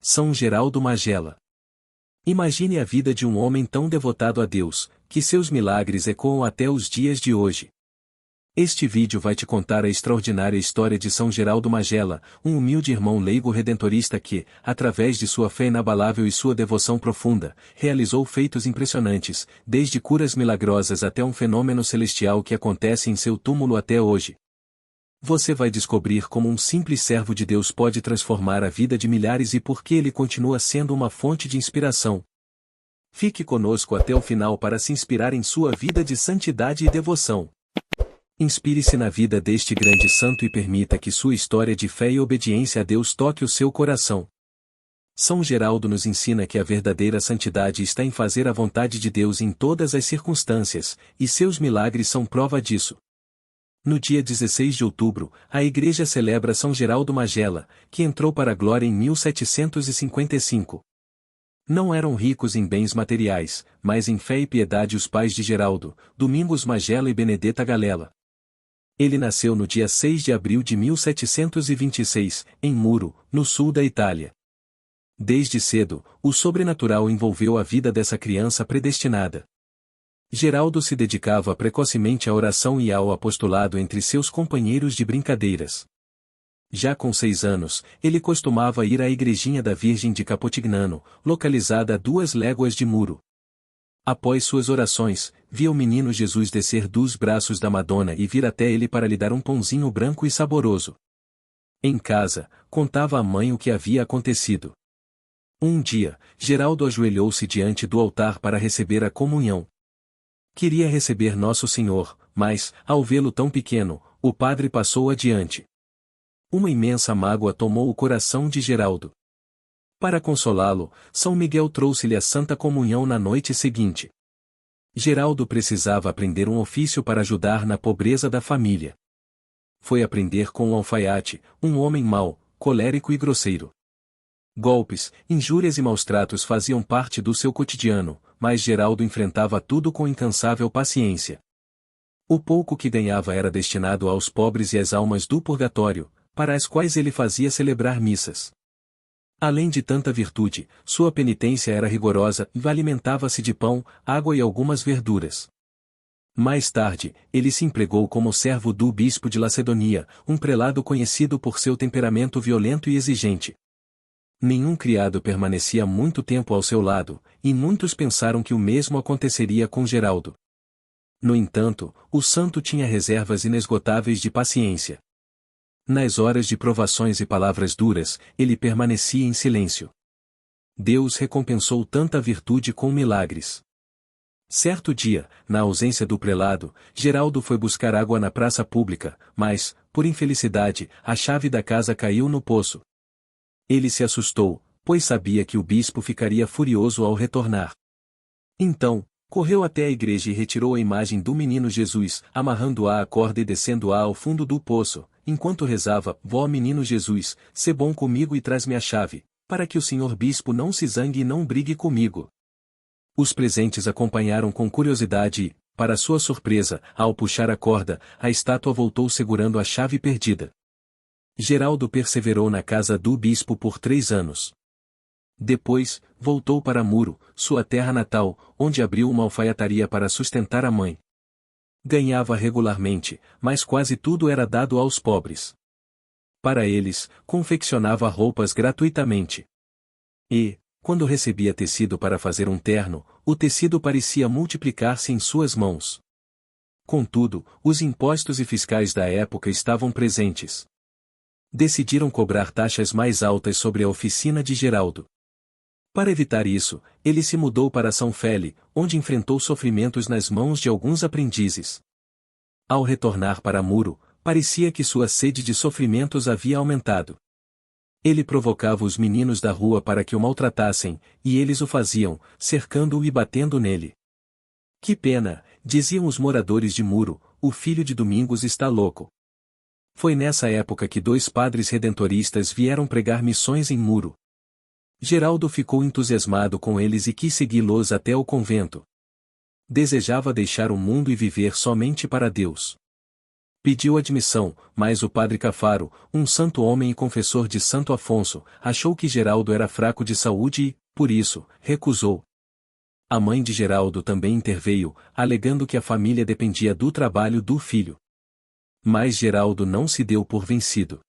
São Geraldo Magela. Imagine a vida de um homem tão devotado a Deus, que seus milagres ecoam até os dias de hoje. Este vídeo vai te contar a extraordinária história de São Geraldo Magela, um humilde irmão leigo redentorista que, através de sua fé inabalável e sua devoção profunda, realizou feitos impressionantes, desde curas milagrosas até um fenômeno celestial que acontece em seu túmulo até hoje. Você vai descobrir como um simples servo de Deus pode transformar a vida de milhares e por que ele continua sendo uma fonte de inspiração. Fique conosco até o final para se inspirar em sua vida de santidade e devoção. Inspire-se na vida deste grande santo e permita que sua história de fé e obediência a Deus toque o seu coração. São Geraldo nos ensina que a verdadeira santidade está em fazer a vontade de Deus em todas as circunstâncias, e seus milagres são prova disso. No dia 16 de outubro, a Igreja celebra São Geraldo Magela, que entrou para a glória em 1755. Não eram ricos em bens materiais, mas em fé e piedade os pais de Geraldo, Domingos Magela e Benedetta Galela. Ele nasceu no dia 6 de abril de 1726, em Muro, no sul da Itália. Desde cedo, o sobrenatural envolveu a vida dessa criança predestinada. Geraldo se dedicava precocemente à oração e ao apostolado entre seus companheiros de brincadeiras. Já com 6 anos, ele costumava ir à igrejinha da Virgem de Capotignano, localizada a 2 léguas de Muro. Após suas orações, via o menino Jesus descer dos braços da Madonna e vir até ele para lhe dar um pãozinho branco e saboroso. Em casa, contava à mãe o que havia acontecido. Um dia, Geraldo ajoelhou-se diante do altar para receber a comunhão. Queria receber Nosso Senhor, mas, ao vê-lo tão pequeno, o padre passou adiante. Uma imensa mágoa tomou o coração de Geraldo. Para consolá-lo, São Miguel trouxe-lhe a Santa Comunhão na noite seguinte. Geraldo precisava aprender um ofício para ajudar na pobreza da família. Foi aprender com o alfaiate, um homem mau, colérico e grosseiro. Golpes, injúrias e maus-tratos faziam parte do seu cotidiano, mas Geraldo enfrentava tudo com incansável paciência. O pouco que ganhava era destinado aos pobres e às almas do purgatório, para as quais ele fazia celebrar missas. Além de tanta virtude, sua penitência era rigorosa e alimentava-se de pão, água e algumas verduras. Mais tarde, ele se empregou como servo do bispo de Lacedonia, um prelado conhecido por seu temperamento violento e exigente. Nenhum criado permanecia muito tempo ao seu lado, e muitos pensaram que o mesmo aconteceria com Geraldo. No entanto, o santo tinha reservas inesgotáveis de paciência. Nas horas de provações e palavras duras, ele permanecia em silêncio. Deus recompensou tanta virtude com milagres. Certo dia, na ausência do prelado, Geraldo foi buscar água na praça pública, mas, por infelicidade, a chave da casa caiu no poço. Ele se assustou, pois sabia que o bispo ficaria furioso ao retornar. Então, correu até a igreja e retirou a imagem do menino Jesus, amarrando-a à corda e descendo-a ao fundo do poço, enquanto rezava: Vó menino Jesus, sê bom comigo e traz-me a chave, para que o senhor bispo não se zangue e não brigue comigo. Os presentes acompanharam com curiosidade e, para sua surpresa, ao puxar a corda, a estátua voltou segurando a chave perdida. Geraldo perseverou na casa do bispo por 3 anos. Depois, voltou para Muro, sua terra natal, onde abriu uma alfaiataria para sustentar a mãe. Ganhava regularmente, mas quase tudo era dado aos pobres. Para eles, confeccionava roupas gratuitamente. E, quando recebia tecido para fazer um terno, o tecido parecia multiplicar-se em suas mãos. Contudo, os impostos e fiscais da época estavam presentes. Decidiram cobrar taxas mais altas sobre a oficina de Geraldo. Para evitar isso, ele se mudou para São Félix, onde enfrentou sofrimentos nas mãos de alguns aprendizes. Ao retornar para Muro, parecia que sua sede de sofrimentos havia aumentado. Ele provocava os meninos da rua para que o maltratassem, e eles o faziam, cercando-o e batendo nele. Que pena, diziam os moradores de Muro, o filho de Domingos está louco. Foi nessa época que 2 padres redentoristas vieram pregar missões em Muro. Geraldo ficou entusiasmado com eles e quis segui-los até o convento. Desejava deixar o mundo e viver somente para Deus. Pediu admissão, mas o padre Cafaro, um santo homem e confessor de Santo Afonso, achou que Geraldo era fraco de saúde e, por isso, recusou. A mãe de Geraldo também interveio, alegando que a família dependia do trabalho do filho. Mas Geraldo não se deu por vencido.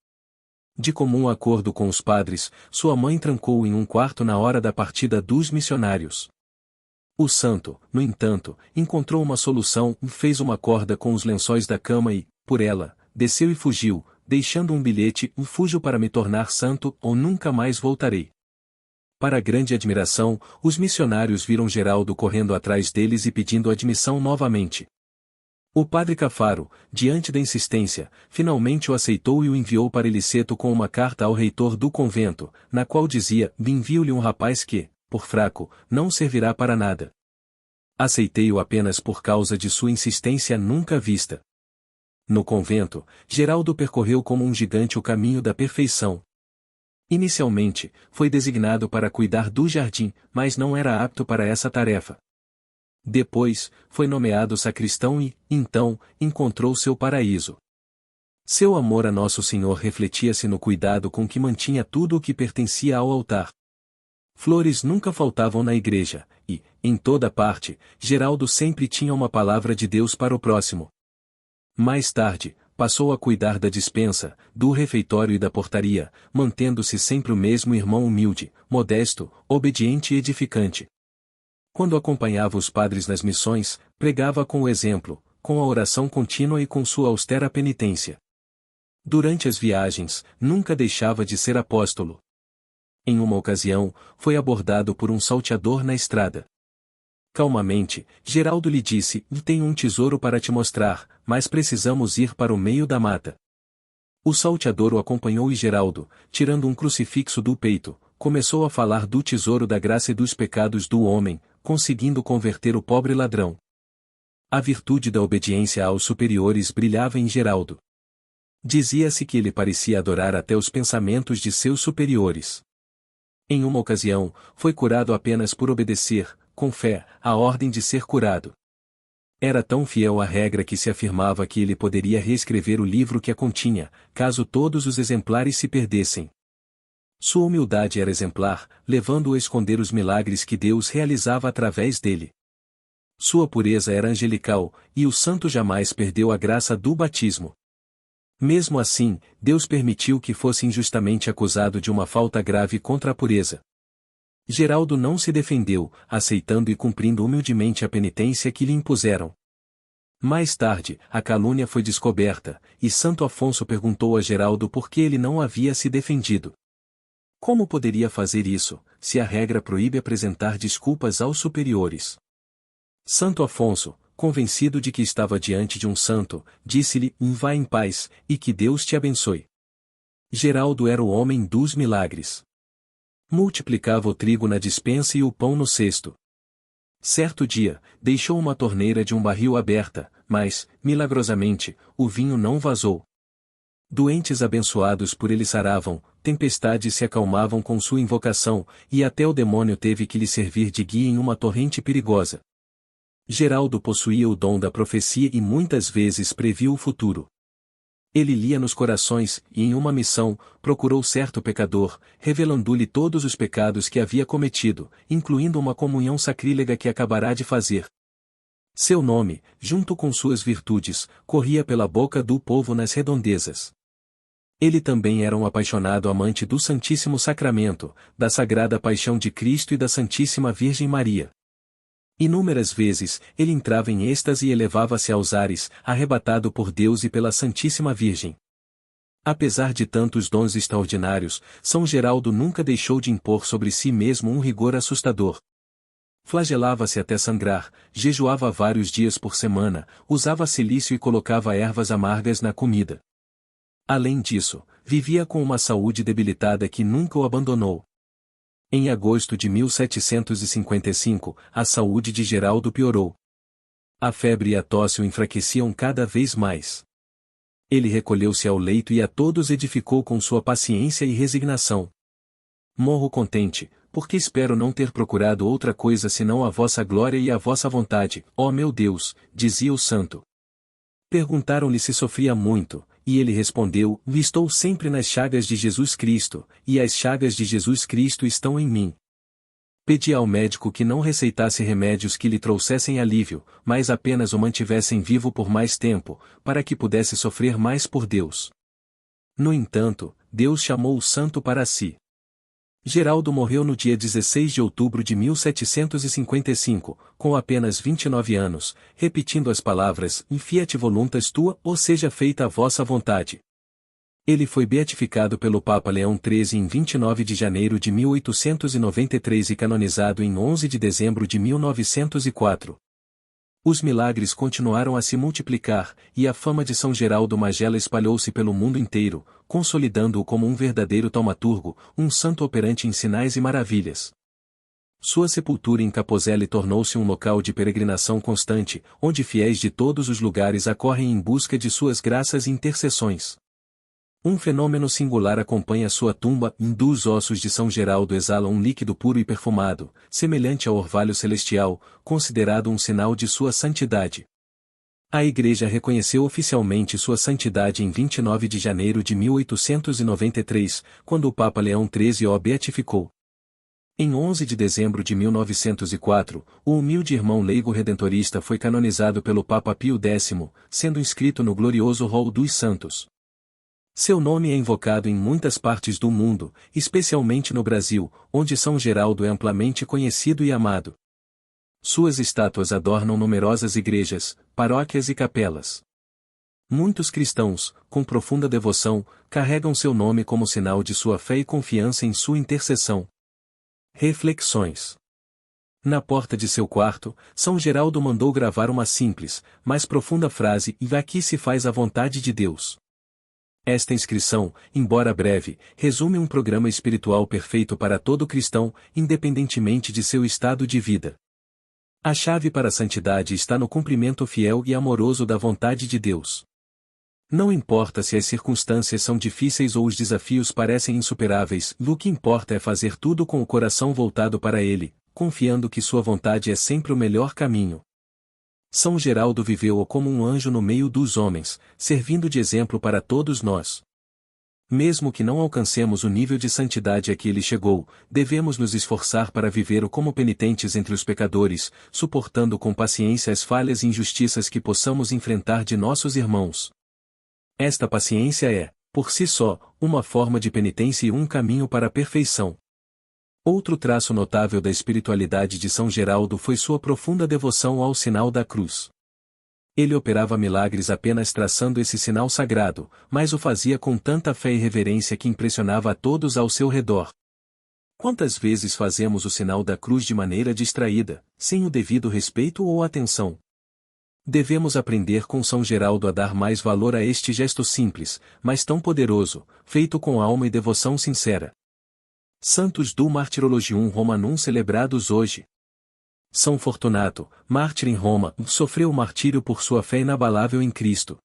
De comum acordo com os padres, sua mãe trancou-o em um quarto na hora da partida dos missionários. O santo, no entanto, encontrou uma solução, fez uma corda com os lençóis da cama e, por ela, desceu e fugiu, deixando um bilhete: fujo para me tornar santo ou nunca mais voltarei. Para grande admiração, os missionários viram Geraldo correndo atrás deles e pedindo admissão novamente. O padre Cafaro, diante da insistência, finalmente o aceitou e o enviou para Eliceto com uma carta ao reitor do convento, na qual dizia: envio-lhe um rapaz que, por fraco, não servirá para nada. Aceitei-o apenas por causa de sua insistência nunca vista. No convento, Geraldo percorreu como um gigante o caminho da perfeição. Inicialmente, foi designado para cuidar do jardim, mas não era apto para essa tarefa. Depois, foi nomeado sacristão e, então, encontrou seu paraíso. Seu amor a Nosso Senhor refletia-se no cuidado com que mantinha tudo o que pertencia ao altar. Flores nunca faltavam na igreja, e, em toda parte, Geraldo sempre tinha uma palavra de Deus para o próximo. Mais tarde, passou a cuidar da despensa, do refeitório e da portaria, mantendo-se sempre o mesmo irmão humilde, modesto, obediente e edificante. Quando acompanhava os padres nas missões, pregava com o exemplo, com a oração contínua e com sua austera penitência. Durante as viagens, nunca deixava de ser apóstolo. Em uma ocasião, foi abordado por um salteador na estrada. Calmamente, Geraldo lhe disse: tenho um tesouro para te mostrar, mas precisamos ir para o meio da mata. O salteador o acompanhou e Geraldo, tirando um crucifixo do peito, começou a falar do tesouro da graça e dos pecados do homem, conseguindo converter o pobre ladrão. A virtude da obediência aos superiores brilhava em Geraldo. Dizia-se que ele parecia adorar até os pensamentos de seus superiores. Em uma ocasião, foi curado apenas por obedecer, com fé, a ordem de ser curado. Era tão fiel à regra que se afirmava que ele poderia reescrever o livro que a continha, caso todos os exemplares se perdessem. Sua humildade era exemplar, levando-o a esconder os milagres que Deus realizava através dele. Sua pureza era angelical, e o santo jamais perdeu a graça do batismo. Mesmo assim, Deus permitiu que fosse injustamente acusado de uma falta grave contra a pureza. Geraldo não se defendeu, aceitando e cumprindo humildemente a penitência que lhe impuseram. Mais tarde, a calúnia foi descoberta, e Santo Afonso perguntou a Geraldo por que ele não havia se defendido. Como poderia fazer isso, se a regra proíbe apresentar desculpas aos superiores? Santo Afonso, convencido de que estava diante de um santo, disse-lhe: vá em paz, e que Deus te abençoe. Geraldo era o homem dos milagres. Multiplicava o trigo na despensa e o pão no cesto. Certo dia, deixou uma torneira de um barril aberta, mas, milagrosamente, o vinho não vazou. Doentes abençoados por ele saravam, tempestades se acalmavam com sua invocação, e até o demônio teve que lhe servir de guia em uma torrente perigosa. Geraldo possuía o dom da profecia e muitas vezes previu o futuro. Ele lia nos corações, e em uma missão, procurou certo pecador, revelando-lhe todos os pecados que havia cometido, incluindo uma comunhão sacrílega que acabará de fazer. Seu nome, junto com suas virtudes, corria pela boca do povo nas redondezas. Ele também era um apaixonado amante do Santíssimo Sacramento, da Sagrada Paixão de Cristo e da Santíssima Virgem Maria. Inúmeras vezes, ele entrava em êxtase e elevava-se aos ares, arrebatado por Deus e pela Santíssima Virgem. Apesar de tantos dons extraordinários, São Geraldo nunca deixou de impor sobre si mesmo um rigor assustador. Flagelava-se até sangrar, jejuava vários dias por semana, usava cilício e colocava ervas amargas na comida. Além disso, vivia com uma saúde debilitada que nunca o abandonou. Em agosto de 1755, a saúde de Geraldo piorou. A febre e a tosse o enfraqueciam cada vez mais. Ele recolheu-se ao leito e a todos edificou com sua paciência e resignação. Morro contente, porque espero não ter procurado outra coisa senão a vossa glória e a vossa vontade, ó meu Deus, dizia o santo. Perguntaram-lhe se sofria muito, e ele respondeu: Estou sempre nas chagas de Jesus Cristo, e as chagas de Jesus Cristo estão em mim. Pedi ao médico que não receitasse remédios que lhe trouxessem alívio, mas apenas o mantivessem vivo por mais tempo, para que pudesse sofrer mais por Deus. No entanto, Deus chamou o santo para si. Geraldo morreu no dia 16 de outubro de 1755, com apenas 29 anos, repetindo as palavras: Fiat voluntas tua, ou seja feita a vossa vontade. Ele foi beatificado pelo Papa Leão XIII em 29 de janeiro de 1893 e canonizado em 11 de dezembro de 1904. Os milagres continuaram a se multiplicar, e a fama de São Geraldo Magela espalhou-se pelo mundo inteiro, consolidando-o como um verdadeiro taumaturgo, um santo operante em sinais e maravilhas. Sua sepultura em Capozelli tornou-se um local de peregrinação constante, onde fiéis de todos os lugares acorrem em busca de suas graças e intercessões. Um fenômeno singular acompanha sua tumba, dos ossos de São Geraldo exalam um líquido puro e perfumado, semelhante ao orvalho celestial, considerado um sinal de sua santidade. A Igreja reconheceu oficialmente sua santidade em 29 de janeiro de 1893, quando o Papa Leão XIII o beatificou. Em 11 de dezembro de 1904, o humilde irmão leigo redentorista foi canonizado pelo Papa Pio X, sendo inscrito no glorioso rol dos santos. Seu nome é invocado em muitas partes do mundo, especialmente no Brasil, onde São Geraldo é amplamente conhecido e amado. Suas estátuas adornam numerosas igrejas, paróquias e capelas. Muitos cristãos, com profunda devoção, carregam seu nome como sinal de sua fé e confiança em sua intercessão. Reflexões. Na porta de seu quarto, São Geraldo mandou gravar uma simples, mas profunda frase: "E aqui se faz a vontade de Deus." Esta inscrição, embora breve, resume um programa espiritual perfeito para todo cristão, independentemente de seu estado de vida. A chave para a santidade está no cumprimento fiel e amoroso da vontade de Deus. Não importa se as circunstâncias são difíceis ou os desafios parecem insuperáveis, o que importa é fazer tudo com o coração voltado para Ele, confiando que sua vontade é sempre o melhor caminho. São Geraldo viveu como um anjo no meio dos homens, servindo de exemplo para todos nós. Mesmo que não alcancemos o nível de santidade a que ele chegou, devemos nos esforçar para viver como penitentes entre os pecadores, suportando com paciência as falhas e injustiças que possamos enfrentar de nossos irmãos. Esta paciência é, por si só, uma forma de penitência e um caminho para a perfeição. Outro traço notável da espiritualidade de São Geraldo foi sua profunda devoção ao sinal da cruz. Ele operava milagres apenas traçando esse sinal sagrado, mas o fazia com tanta fé e reverência que impressionava a todos ao seu redor. Quantas vezes fazemos o sinal da cruz de maneira distraída, sem o devido respeito ou atenção? Devemos aprender com São Geraldo a dar mais valor a este gesto simples, mas tão poderoso, feito com alma e devoção sincera. Santos do Martyrologium Romanum celebrados hoje. São Fortunato, mártir em Roma, sofreu o martírio por sua fé inabalável em Cristo.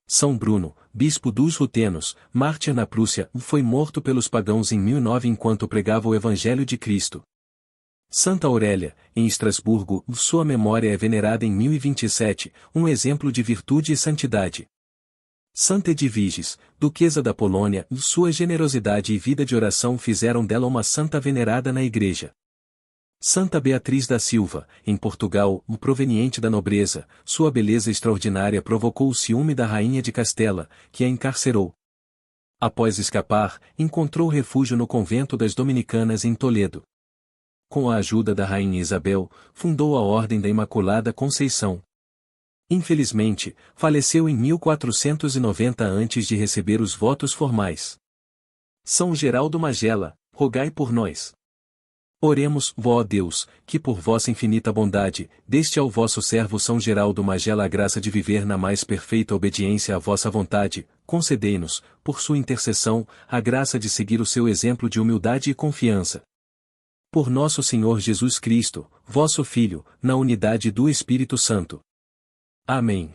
São Bruno, bispo dos Rutenos, mártir na Prússia, foi morto pelos pagãos em 1009 enquanto pregava o Evangelho de Cristo. Santa Aurélia, em Estrasburgo, sua memória é venerada em 1027, um exemplo de virtude e santidade. Santa Edviges, duquesa da Polônia, sua generosidade e vida de oração fizeram dela uma santa venerada na Igreja. Santa Beatriz da Silva, em Portugal, proveniente da nobreza, sua beleza extraordinária provocou o ciúme da rainha de Castela, que a encarcerou. Após escapar, encontrou refúgio no convento das Dominicanas em Toledo. Com a ajuda da rainha Isabel, fundou a Ordem da Imaculada Conceição. Infelizmente, faleceu em 1490 antes de receber os votos formais. São Geraldo Magela, rogai por nós. Oremos, ó Deus, que por vossa infinita bondade, deste ao vosso servo São Geraldo Magela a graça de viver na mais perfeita obediência à vossa vontade, concedei-nos, por sua intercessão, a graça de seguir o seu exemplo de humildade e confiança. Por nosso Senhor Jesus Cristo, vosso Filho, na unidade do Espírito Santo. Amém.